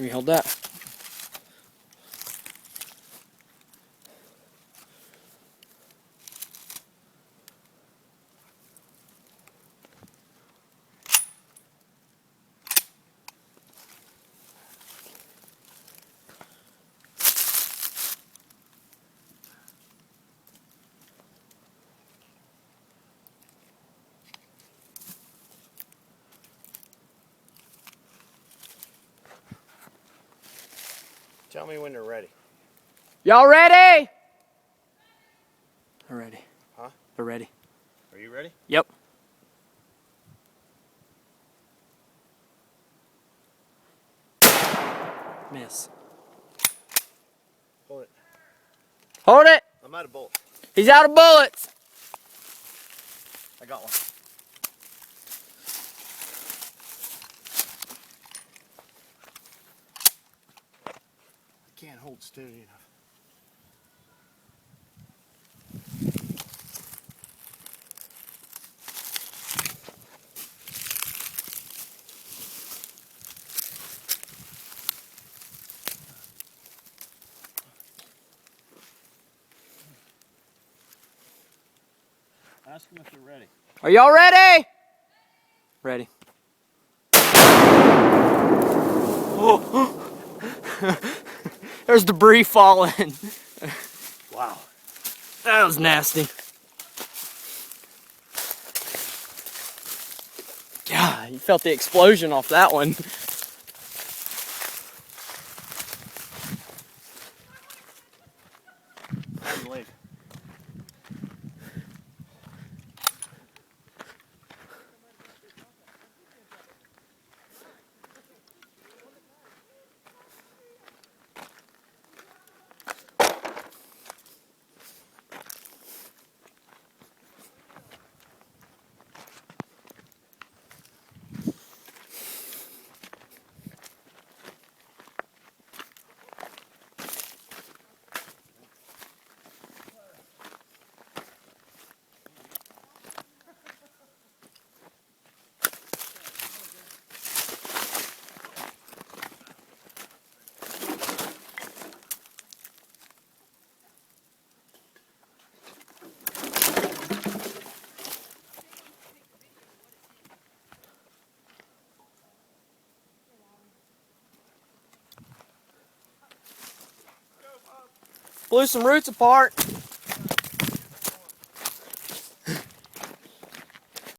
me hold that. Tell me when they're ready. Y'all ready? They're ready. Huh? They're ready. Are you ready? Yep. Miss. Hold it. Hold it. I'm out of bullets. He's out of bullets. I got one. I can't hold steady enough. Ask them if they're ready. Are y'all ready? Ready. There's debris falling. Wow. That was nasty. God, you felt the explosion off that one. How's your leg? Blew some roots apart.